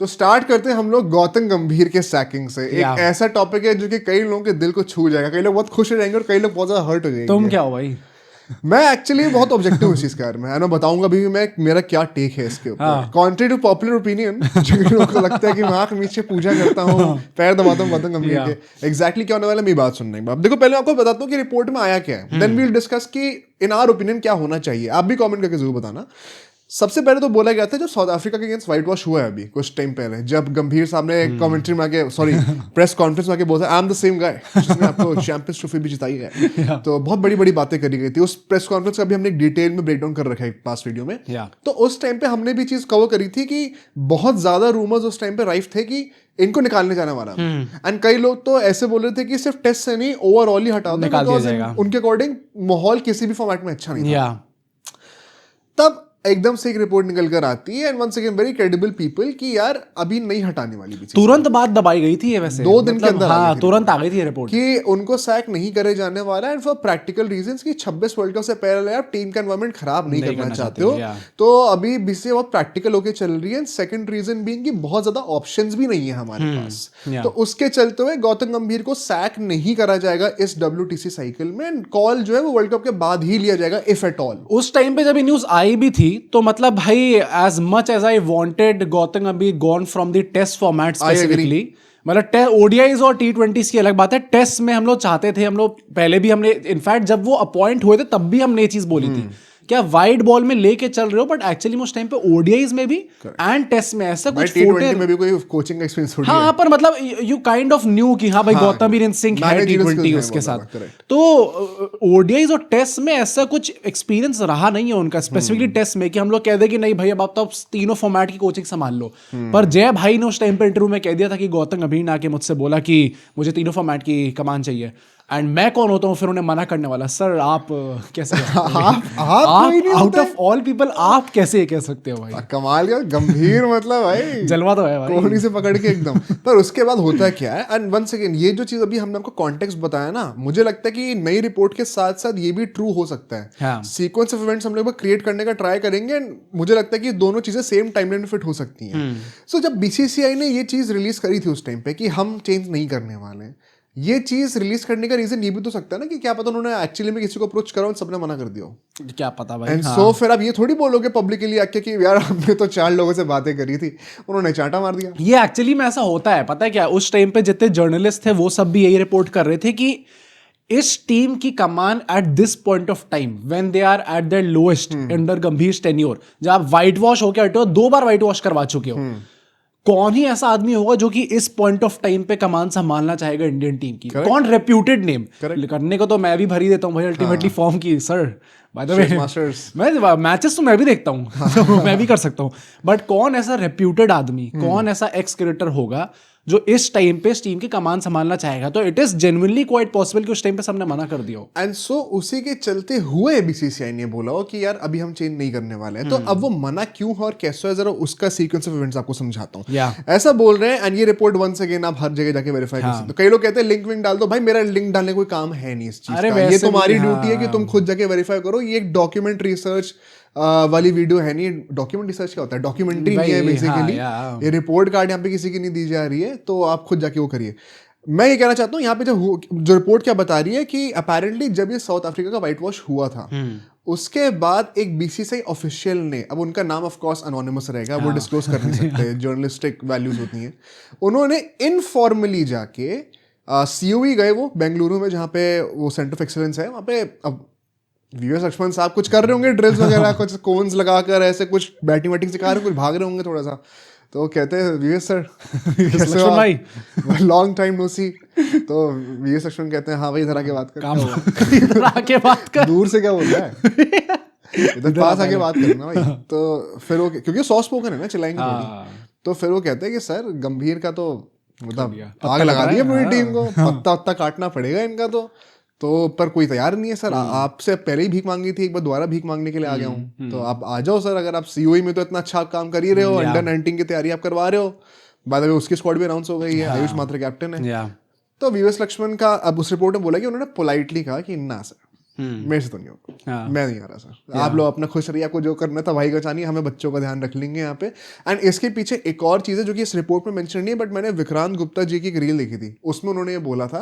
तो स्टार्ट करते हैं हम लोग गौतम गंभीर के सैकिंग से। एक ऐसा टॉपिक है जो कि कई लोगों के दिल को छू जाएगा, कई लोग बहुत खुश हो जाएंगे और कई लोग बहुत ज्यादा हर्ट हो जाएंगे। तुम क्या हो भाई? मैं एक्चुअली बहुत ऑब्जेक्टिव इस चीज के बारे में, मैं बताऊंगा भी मैं मेरा क्या टेक है इसके ऊपर। कॉन्ट्री टू पॉपुलर ओपिनियन, जो लोगों को लगता है कि मैं आंख नीचे पूजा करता हूँ, पैर दबाता हूँ गौतम गंभीर के, एग्जैक्टली क्या होने वाला है मेरी बात सुनने के बाद। देखो पहले आपको बताता हूँ कि रिपोर्ट में आया क्या है, देन वील डिस्कस कि इन आवर ओपिनियन क्या होना चाहिए। आप भी कमेंट करके जरूर बताना। सबसे पहले तो बोला गया था जब साउथ अफ्रीका के अगेंस्ट व्हाइट वॉश हुआ है अभी कुछ टाइम पहले, जब गंभीर साहब ने कमेंट्री में आके प्रेस कॉन्फ्रेंस में आके बोला I am the same guy जिसने आपको चैंपियंस ट्रॉफी भी जिताई है। तो बहुत बड़ी बड़ी बातें करी गई थी उस प्रेस कॉन्फ्रेंस का भी हमने डिटेल में ब्रेकडाउन कर रखा है पास्ट वीडियो में। तो उस टाइम पे हमने भी चीज कवर करी थी कि बहुत ज्यादा रूमर्स उस टाइम पे राइफ थे कि इनको निकालने जाने वाला। एंड कई लोग तो ऐसे बोल रहे थे कि सिर्फ टेस्ट से नहीं ओवरऑल ही हटा दो, बिकॉज़ उनके अकॉर्डिंग माहौल किसी भी फॉर्मेट में अच्छा नहीं था। तब एकदम से एक रिपोर्ट निकल कर आती है and once again very credible people कि यार अभी नहीं हटाने वाली भी। तुरंत बात दबाई गई थी ये, वैसे 2 दिन के अंदर हाँ, तुरंत आ गई थी रिपोर्ट कि उनको सैक नहीं करे जाने वाला एंड फॉर प्रैक्टिकल रीजंस कि 26 वर्ल्ड कप से पहले आप टीम का एनवायरनमेंट खराब नहीं करना चाहते हो। तो अभी बीसीसीआई बहुत प्रैक्टिकल होकर चल रही है। सेकंड रीजन बीइंग कि बहुत ज्यादा ऑप्शंस भी नहीं है हमारे पास। तो उसके चलते हुए गौतम गंभीर को सैक नहीं करा जाएगा इस WTC साइकिल में। कॉल जो है वो वर्ल्ड कप के बाद ही लिया जाएगा इफ एट ऑल। उस टाइम पे जब ये न्यूज आई भी थी तो मतलब भाई as much as I wanted Gautam गंभीर gone from the test format specifically, मतलब ODIs और T20s की अलग बात है, टेस्ट में हम लोग चाहते थे, हम लोग पहले भी हमने इनफैक्ट जब वो अपॉइंट हुए थे तब भी हमने ये चीज बोली थी क्या वाइड बॉल में लेके चल रहे हो, बट एक्चुअली उस टाइम पे ओडीआईज में भी एंड टेस्ट में ऐसा कुछ T20 में भी कोई कोचिंग का एक्सपीरियंस थोड़ी है। हाँ, पर मतलब यू काइंड ऑफ न्यू कि हाँ भाई गौतम भी इन सिंक है T20 उसके साथ। तो ओडीआईज और टेस्ट में ऐसा कुछ एक्सपीरियंस रहा नहीं है उनका, स्पेसिफिकली टेस्ट में कि हम लोग कह दे कि नहीं भाई अब आप तो तीनों फॉर्मेट की कोचिंग संभाल लो। पर जय भाई ने उस टाइम पे इंटरव्यू में कह दिया था कि गौतम गंभीर ने आके मुझसे बोला कि मुझे तीनों फॉर्मेट की कमान चाहिए, एंड मैं कौन होता हूँ फिर उन्हें मना करने वाला। सर आप कैसे आप आउट ऑफ ऑल पीपल आप कैसे कह सकते हो भाई? कमाल का गंभीर मतलब भाई जलवा तो है भाई, कोहनी से पकड़ के एकदम। पर उसके बाद होता क्या है, एंड वन सेकेंड ये जो चीज अभी हमने आपको कॉन्टेक्स्ट बताया ना, मुझे लगता है कि नई रिपोर्ट के साथ साथ ये भी ट्रू हो सकता है। सीक्वेंस ऑफ इवेंट्स हम लोग क्रिएट करने का ट्राई करेंगे एंड मुझे लगता है कि दोनों चीजें सेम टाइमलाइन में फिट हो सकती हैं। सो जब बीसीसीआई ने ये चीज रिलीज करी थी उस टाइम पे कि हम चेंज नहीं करने वाले, ये चीज रिलीज करने का रीजन ये भी तो सकता है ना कि क्या पता उन्होंने एक्चुअली में किसी को अप्रोच करा और सबने मना कर दिया, क्या पता भाई। एंड सो फिर आप ये थोड़ी बोलोगे पब्लिकली आके कि यार हमने तो 4 लोगों से बातें करी थी, उन्होंने चांटा मार दिया। ये एक्चुअली में ऐसा होता है, पता है क्या, उस टाइम पे जितने जर्नलिस्ट थे वो सब भी यही रिपोर्ट कर रहे थे कि इस टीम की कमान at this point of time when they are at their lowest under Gambhir tenure, जब आप व्हाइट वॉश होकर हटे हो, 2 बार व्हाइट वॉश करवा चुके हो, कौन ही ऐसा आदमी होगा जो कि इस पॉइंट ऑफ टाइम पे कमान संभालना चाहेगा इंडियन टीम की? कौन रेप्यूटेड नेम करने को तो मैं भी भरी देता हूँ भाई अल्टीमेटली फॉर्म की। सर बाय द वे मैं मैचेस तो मैं भी देखता हूँ मैं भी कर सकता हूँ, बट कौन ऐसा रेप्यूटेड आदमी, कौन ऐसा एक्स क्रिकेटर होगा जो इस टाइम पे इस टीम की कमान संभालना चाहेगा? तो it is genuinely quite possible कि उस टाइम पे सबने मना कर दिया हो। एंड सो उसी के चलते हुए बीसीसीआई ने बोला हो कि यार अभी हम चेंज नहीं करने वाले हैं। तो अब वो मना क्यों है और कैसे है, जरा उसका सीक्वेंस ऑफ इवेंट्स आपको समझाता हूँ। ऐसा बोल रहे हैं एंड ये रिपोर्ट वंस अगेन आप हर जगह जाके वेरीफाई कर सकते हो। कई लोग कहते हैं लिंक विंक डाल दो, भाई मेरा लिंक डालने कोई काम है नहीं इस चीज का, ये तुम्हारी ड्यूटी है कि तुम खुद जाके वेरीफाई करो। ये एक डॉक्यूमेंट रिसर्च वाली वीडियो है नहीं, डॉक्यूमेंट रिसर्च क्या होता है, डॉक्यूमेंट्री नहीं है बेसिकली। ये रिपोर्ट कार्ड यहाँ पे किसी की नहीं दी जा रही है, तो आप खुद जाके वो करिए। मैं ये कहना चाहता हूँ यहाँ पे जो रिपोर्ट क्या बता रही है कि अपेरेंटली जब ये साउथ अफ्रीका का व्हाइट वॉश हुआ था उसके बाद एक बीसीसीआई ऑफिशियल ने, अब उनका नाम ऑफ कोर्स अनोनिमस रहेगा, वो डिस्क्लोज कर नहीं सकते, जर्नलिस्टिक वैल्यूज होती हैं, उन्होंने इनफॉर्मली जाके COE गए वो बेंगलुरु में जहाँ पे वो सेंटर ऑफ एक्सीलेंस है, वहाँ पे अब वीएस लक्ष्मण साहब कुछ कर रहे होंगे ड्रिल्स वगैरह कुछ कोन्स लगाकर ऐसे कुछ बैटिंग वैटिंग सिखा रहे, कुछ भाग रहे होंगे थोड़ा सा। तो कहते हैं वीएस सर कैसे हो भाई, लॉन्ग टाइम नो सी। तो वीएस लक्ष्मण कहते हैं हाँ भाई इधर आके बात कर, इधर आके बात कर, दूर से क्या बोल रहा है इधर पास आके बात करना भाई। तो फिर वो क्योंकि सॉफ्ट स्पोकन है ना, चिल्लाएंगे थोड़ी, तो फिर वो कहते हैं कि सर गंभीर का तो मतलब आग लगा दी है पूरी टीम को, पत्ता वत्ता काटना पड़ेगा इनका। तो पर कोई तैयार नहीं है सर, आपसे पहले ही भीख मांगी थी, एक बार दोबारा भीख मांगने के लिए आ गया हूँ, तो आप आ जाओ सर। अगर आप COE में तो इतना अच्छा काम कर ही रहे हो, अंडर 19 की तैयारी आप करवा रहे हो, बाद में उसकी स्क्वाड भी अनाउंस हो गई है, आयुष मात्रा कैप्टन है। तो वीएस लक्ष्मण का अब उस रिपोर्ट में बोला कि उन्होंने पोलाइटली कहा कि ना सर मेरे से तो नहीं होगा, मैं नहीं आ रहा सर, आप लोग अपना खुश रहिए, आपको जो करना था भाई का चाहनी, हमें बच्चों का ध्यान रख लेंगे यहाँ पे। एंड इसके पीछे एक और चीज़ है जो कि इस रिपोर्ट में मेंशन नहीं है, बट मैंने विक्रांत गुप्ता जी की एक रील देखी थी, उसमें उन्होंने ये बोला था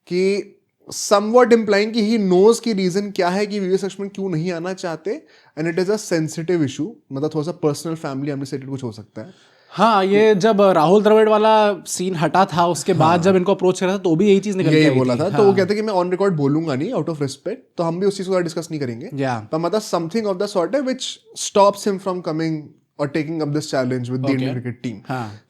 कि समवॉट इम्प्लाइंग कि ही नोज की रीजन क्या है कि वीवीएस लक्ष्मण क्यों नहीं आना चाहते, and it is a sensitive issue, मतलब थोड़ा सा पर्सनल फैमिली अनरिलेटेड कुछ हो सकता है। हाँ, ये जब राहुल द्रविड़ वाला सीन हटा था उसके बाद जब इनको अप्रोच करा था तो भी यही चीज निकल के आई बोला थी। था, तो वो कहते कि मैं ऑन रिकॉर्ड बोलूंगा नहीं आउट ऑफ रिस्पेक्ट, तो हम भी उस चीज को डिस्कस नहीं करेंगे, पर मतलब समथिंग ऑफ द सॉर्ट है which stops him from coming और taking up this challenge with the Indian cricket team.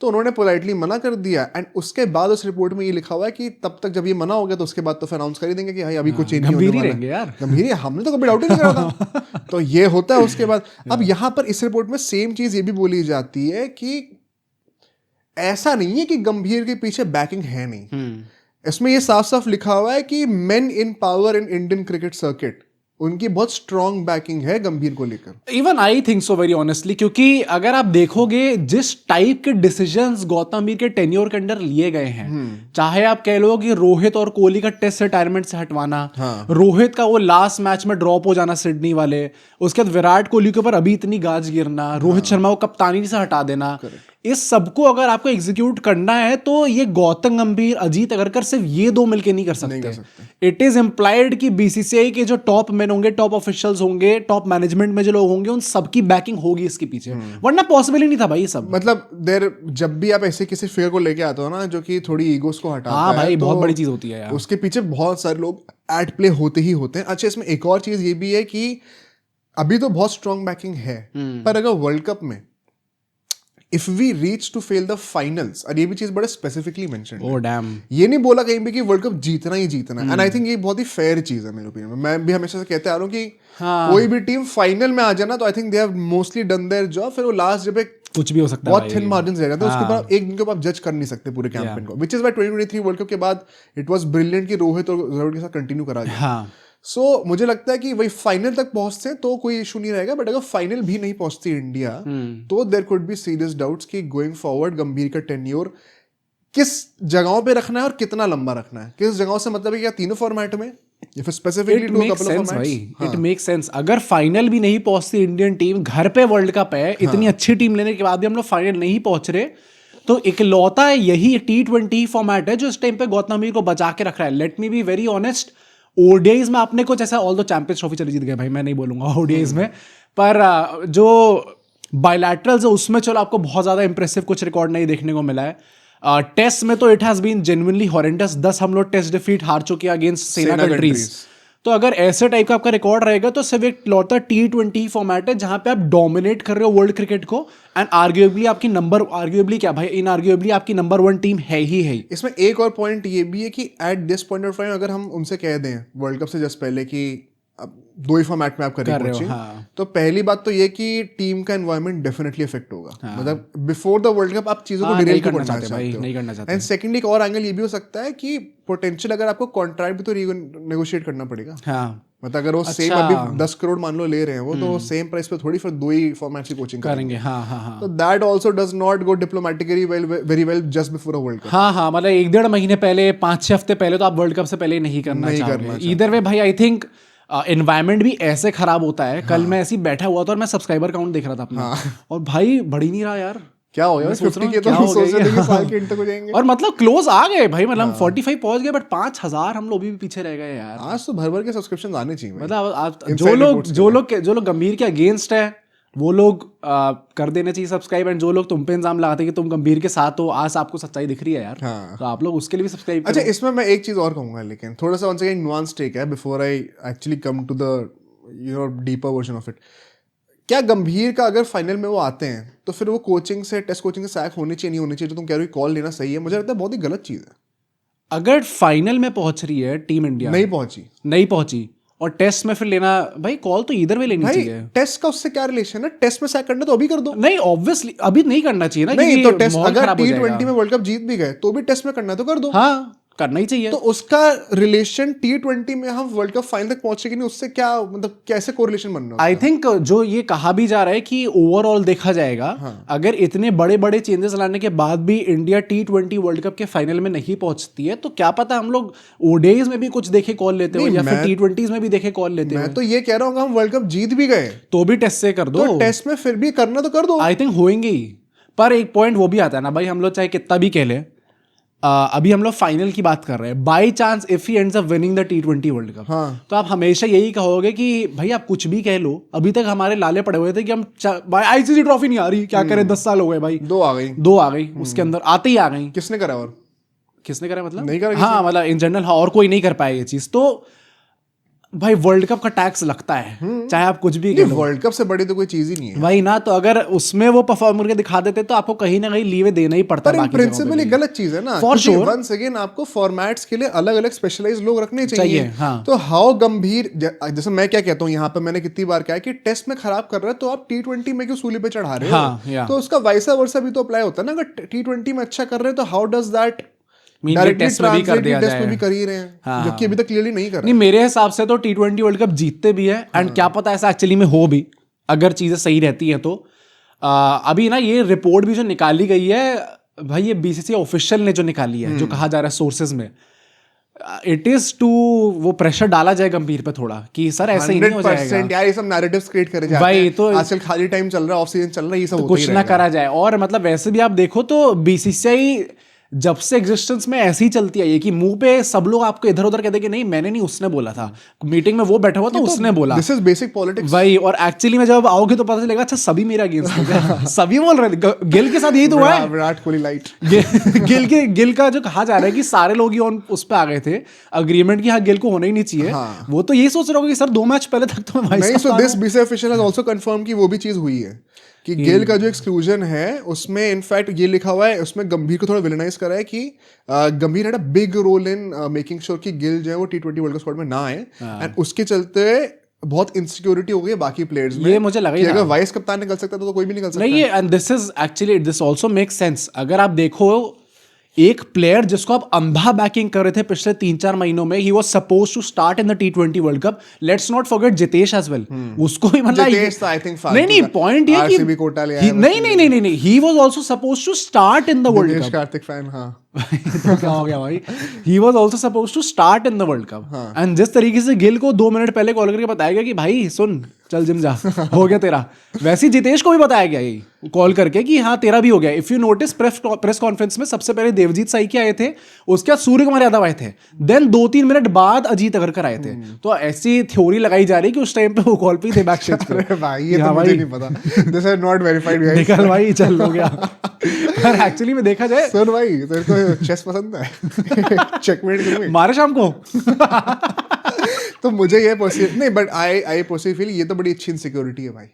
तो उन्होंने पोलाइटली मना कर दिया, एंड उसके बाद उस रिपोर्ट में ये लिखा हुआ है कि तब तक जब ये मना हो गया तो उसके बाद तो फिर अनाउंस कर ही देंगे कि भाई अभी कुछ चेंज नहीं होने वाला है। यार गंभीर, हमने तो कभी डाउट ही नहीं करा था। तो ये होता है उसके बाद। अब यहाँ पर इस रिपोर्ट में सेम चीज ये भी बोली जाती है कि ऐसा नहीं है कि गंभीर के पीछे बैकिंग है नहीं, इसमें ये साफ साफ लिखा हुआ है कि main in power in Indian cricket circuit, उनकी बहुत स्ट्रॉन्ग बैकिंग है गंभीर को लेकर। Even I think so very honestly, क्योंकि अगर आप देखोगे जिस टाइप के डिसीजंस गौतम गंभीर के टेन्योर के अंदर लिए गए हैं, चाहे आप कह लो कि रोहित और कोहली का टेस्ट रिटायरमेंट से हटवाना, रोहित का वो लास्ट मैच में ड्रॉप हो जाना सिडनी वाले, उसके बाद विराट कोहली के ऊपर अभी इतनी गाज गिरना, रोहित शर्मा को कप्तानी से हटा देना, इस सबको अगर आपको एग्जीक्यूट करना है तो ये गौतम गंभीर, अजीत अगरकर सिर्फ ये दो मिलके नहीं कर सकते। इट इज इम्प्लाइड कि बीसीसीआई के जो टॉप मैन होंगे, टॉप ऑफिशियल्स होंगे, टॉप मैनेजमेंट में जो लोग होंगे, उन सबकी बैकिंग होगी इसके पीछे, वरना पॉसिबल ही नहीं था भाई ये सब। मतलब जब भी आप ऐसे किसी फिगर को लेके आते हो ना जो कि थोड़ी ईगोस को हटाता है, हाँ भाई, बहुत बड़ी चीज होती है यार, उसके पीछे बहुत सारे लोग एट प्ले होते ही होते हैं। अच्छा, इसमें एक और चीज ये भी है कि अभी तो बहुत स्ट्रॉन्ग बैकिंग है, पर अगर वर्ल्ड कप में if we reach to fail the finals, और ये भी चीज बड़े स्पेसिफिकली मेंशन है, डैम, ये नहीं बोला कहीं भी कि वर्ल्ड कप जीतना ही जीतना है, एंड आई थिंक ये बहुत ही फेयर चीज है मेरे ओपिनियन में। मैं भी हमेशा से कहते आ रहा हूँ कि कोई भी टीम फाइनल में आ जाना तो I think they have mostly done their job, फिर वो लास्ट जब एक कुछ भी हो सकता है, बहुत थिन मार्जिन रह जाते हैं, उसके बाद एक दिन के बाद जज कर नहीं सकते पूरे कैंपेन को, which is why 2023 world cup के बाद इट वाज ब्रिलियंट कि रोहित और द्रविड़ के साथ कंटिन्यू करा गया। सो मुझे लगता है कि वही फाइनल तक पहुंचते तो कोई इशू नहीं रहेगा, बट अगर फाइनल भी नहीं पहुंचती इंडिया तो there could be serious doubts कि गोइंग फॉरवर्ड गंभीर का टेन्योर किस जगहों पे रखना है और कितना लंबा रखना है, किस जगहों से मतलब है क्या तीनों फॉर्मेट में, या फिर specifically to couple of formats. It make sense, अगर फाइनल भी नहीं पहुंचती इंडियन टीम, घर पे वर्ल्ड कप है, इतनी अच्छी टीम लेने के बाद भी हम लोग फाइनल नहीं पहुंच रहे, तो इकलौता यही T20 फॉर्मेट है जो इस टाइम पे गौतम गंभीर को बचा के रख रहा है। Let me be very honest, ODIs में आपने कुछ ऐसा, ऑल दो चैंपियंस ट्रॉफी चली जीत गए भाई, मैं नहीं बोलूंगा ओडीआईज में, पर जो बायलैटरल्स है उसमें चलो आपको बहुत ज्यादा इंप्रेसिव कुछ रिकॉर्ड नहीं देखने को मिला है। टेस्ट में तो it has been genuinely horrendous, 10 हम लोग टेस्ट डिफीट हार चुके हैं अगेंस्ट सेना कंट्रीज। तो अगर ऐसे टाइप का आपका रिकॉर्ड रहेगा तो सिर्फ एक लौटा T20 फॉर्मेट है जहां पे आप डोमिनेट कर रहे हो वर्ल्ड क्रिकेट को, एंड आर्ग्यूएबली आपकी इनआर्ग्यूएबली आपकी नंबर 1 टीम है ही। इसमें एक और पॉइंट ये भी है कि eight this point of time अगर हम उनसे कह दें वर्ल्ड कप से जस्ट पहले कि अब 2 ही फॉर्मेट में आप कर रहे हो, तो पहली बात तो ये कि टीम का एनवायरनमेंट डेफिनेटली इफेक्ट होगा, मतलब बिफोर द वर्ल्ड कप आप चीजों को डिरेल करना चाहते हो। एंड सेकंडली एक और एंगल ये भी हो सकता है कि पोटेंशियल अगर आपको कॉन्ट्रैक्ट भी तो नेगोशिएट करना पड़ेगा, मतलब अगर वो सेम अभी 10 करोड़ मान लो ले रहे हैं वो, तो सेम प्राइस पे थोड़ी फिर 2 ही फॉर्मेट की कोचिंग करेंगे। तो that also does not go diplomatically very well just before a world cup. मतलब 1-1.5 महीने पहले, 5-6 हफ्ते पहले तो आप वर्ल्ड कप से पहले नहीं करना चाहोगे। ईदर वे भाई, आई थिंक एनवायरमेंट भी ऐसे खराब होता है। कल मैं ऐसे ही बैठा हुआ था और मैं सब्सक्राइबर काउंट देख रहा था अपना, और भाई बढ़ ही नहीं रहा यार, क्या हो गया 50 के तो सोच रहे थे कि साल के एंड तक हो जाएंगे, और मतलब क्लोज आ गए भाई, मतलब 45 पहुंच गए, बट 5000 हम लोग भी पीछे रह गए यार। आज तो भर के सब्सक्रिप्शन आने चाहिए, मतलब जो लोग गंभीर के अगेंस्ट है वो लोग कर देना चाहिए सब्सक्राइब, एंड जो लोग तुम पे इंजाम लगाते कि तुम गंभीर के साथ हो, आज आपको सच्चाई दिख रही है यार, तो आप लोग उसके लिए भी सब्सक्राइब करो। अच्छा, इसमें मैं एक चीज और कहूंगा, लेकिन थोड़ा सा once again nuanced take है before I actually come to the deeper version of it. क्या गंभीर का अगर फाइनल में वो आते हैं तो फिर वो कोचिंग से, टेस्ट कोचिंग से सैक होनी चाहिए नहीं होनी चाहिए, जो तुम कह रहे हो कॉल लेना सही है, मुझे लगता है बहुत ही गलत चीज है। अगर फाइनल में पहुंच रही है टीम इंडिया, नहीं पहुंची और टेस्ट में फिर लेना, भाई कॉल तो इधर वे लेनी चाहिए। टेस्ट का उससे क्या रिलेशन है? टेस्ट में सैक करना तो अभी कर दो। नहीं, ऑब्वियसली अभी नहीं करना चाहिए ना, नहीं तो टेस्ट अगर T20 में वर्ल्ड कप जीत भी गए तो भी टेस्ट में करना तो कर दो। करना ही चाहिए। तो उसका रिलेशन T20 में हम वर्ल्ड कप फाइनल तक पहुंचे कि नहीं, उससे क्या मतलब कैसे कोरिलेशन बन रहा है? आई थिंक जो ये कहा भी जा रहा है कि ओवरऑल देखा जाएगा, अगर इतने बड़े बड़े चेंजेस लाने के बाद भी इंडिया T20 वर्ल्ड कप के फाइनल में नहीं पहुंचती है, तो क्या पता हम लोग ओडीआईज में भी कुछ देखे कॉल लेते हो या फिर T20s में भी देखे कॉल लेते हो। मैं तो ये कह रहा हूँ हम वर्ल्ड कप जीत भी गए तो भी टेस्ट से कर दो, तो टेस्ट में फिर भी करना तो कर दो। आई थिंक होएंगे ही। पर एक पॉइंट वो भी आता है ना भाई, हम लोग चाहे कितना भी कह ले, अभी हम लोग फाइनल की बात कर रहे हैं, by chance if he ends up winning the T20 world cup, तो आप हमेशा यही कहोगे कि भाई आप कुछ भी कह लो, अभी तक हमारे लाले पड़े हुए थे कि हम भाई आईसीसी ट्रॉफी नहीं आ रही, क्या करें, 10 साल हो गए भाई, 2 आ गई उसके अंदर आते ही आ गई। किसने करा? और किसने करा मतलब नहीं करा, हाँ मतलब इन जनरल, हाँ, और कोई नहीं कर पाया ये चीज। तो भाई वर्ल्ड कप का टैक्स लगता है, चाहे आप कुछ भी कह लो। वर्ल्ड कप से बड़ी तो कोई चीज ही नहीं है भाई ना, तो अगर उसमें वो परफॉर्म करके दिखा देते तो आपको कहीं ना कहीं लीवे देना ही पड़ता। पर इन प्रिंसिपल गलत चीज है ना, फॉर श्योर। वंस अगेन आपको फॉर्मेट्स के लिए अलग अलग स्पेशलाइज्ड लोग रखने चाहिए। हाँ। तो हाउ गंभीर, जैसे मैं क्या कहता हूँ यहाँ पे, मैंने कितनी बार कहा है कि टेस्ट में खराब कर रहे हो तो आप T20 में क्यों सूली पे चढ़ा रहे हो? तो उसका वाइसा वर्सा भी तो अप्लाई होता है ना, अगर T20 में अच्छा कर रहे हो तो हाउ डज दैट टेस्ट में भी कर दिया जाए? भी कर ही रहे हैं, जबकि अभी तक क्लियरली नहीं कर रहे। नहीं, मेरे हिसाब से तो T20 वर्ल्ड कप जीतते भी है, एंड क्या पता ऐसा एक्चुअली में हो भी, अगर चीजें सही रहती हैं तो। अभी ना ये रिपोर्ट भी जो निकाली गई है भाई, ये बीसीसीआई ऑफिशियल ने जो निकाली है, जो कहा जा रहा है सोर्सेज में, इट इज टू वो प्रेशर डाला जाए गंभीर पे थोड़ा कि सर ऐसे ही नहीं हो जाएगा यार, ये सब नैरेटिव्स क्रिएट करे जाते भाई। हैं। तो आजकल खाली टाइम चल रहा है, ऑफ सीजन चल रहा है, ये सब तो कुछ ना करा जाए। और मतलब वैसे भी आप देखो तो बीसीसीआई जब से एग्जिस्टेंस में ऐसी ही चलती आई है कि मुंह पे सब लोग आपको इधर उधर कहते कि नहीं मैंने नहीं, उसने बोला था, मीटिंग में वो बैठा हुआ तो उसने बोला। दिस इज बेसिक पॉलिटिक्स भाई, और एक्चुअली में जब आओगे तो पता चलेगा अच्छा सभी मेरा अगेंस्ट हो गया। सभी बोल रहे थे, गिल के साथ यही तो हुआ है। विराट कोहली लाइट गिल का जो कहा जा रहा है कि सारे लोग ही उस पे आ गए थे अग्रीमेंट की, हाँ गिल को होना ही नहीं चाहिए। वो तो यही सोच रहा होगा कि सर 2 मैच पहले तक तो नहीं। So this BCCI official has also confirm कि वो भी चीज हुई है कि गिल का जो एक्सक्लूजन है उसमें इनफैक्ट ये लिखा हुआ है, उसमें गंभीर को थोड़ा विलेनाइज करा है कि Gambhir had a big role in making sure कि गिल जो है वो T20 वर्ल्ड कप स्क्वाड में ना आए, एंड उसके चलते बहुत इनसिक्योरिटी हो गई है बाकी प्लेयर्स में। ये मुझे लगा कि अगर वाइस कप्तान निकल सकता तो कोई भी निकल सकता नहीं। And this is actually, this also makes sense. अगर आप देखो एक प्लेयर जिसको आप अंधा बैकिंग कर रहे थे पिछले 3-4 महीनों में, ही was supposed to start in the T20 world cup. Let's not forget Jitesh as well, उसको भी मतलब आई थिंक नहीं पॉइंट ये कि आरसीबी कोटा ले आया। नहीं, he was also supposed to start in the world cup. Karthik fan, हाँ तो क्या हो गया भाई, he was also supposed to start in the world cup. And जिस तरीके से गिल को 2 मिनट पहले कॉल करके बताया गया कि भाई सुन चल जिम जा, हो गया तेरा, वैसे ही जितेश को भी बताया गया ये कॉल करके कि हाँ तेरा भी हो गया। If you notice press conference में सबसे पहले देवजीत साइकी आए थे, उसके बाद सूर्य कुमार यादव आए थे, देन 2-3 मिनट बाद अजीत अगरकर आए थे। तो ऐसी थ्योरी लगाई जा रही कि उस टाइम पे वो कॉल पे ही थे बैक स्टेज पे। भाई ये तो मुझे नहीं पता, this is not verified guys. निकल भाई चल हो गया। पर एक्चुअली में देखा जाए, सुन भाई तेरे को चेस पसंद है? चेकमेट करूंगे मारे शाम को। तो मुझे ये पर्सनली नहीं, बट आई पर्सनली फील ये तो बड़ी अच्छी इनसिक्योरिटी है भाई।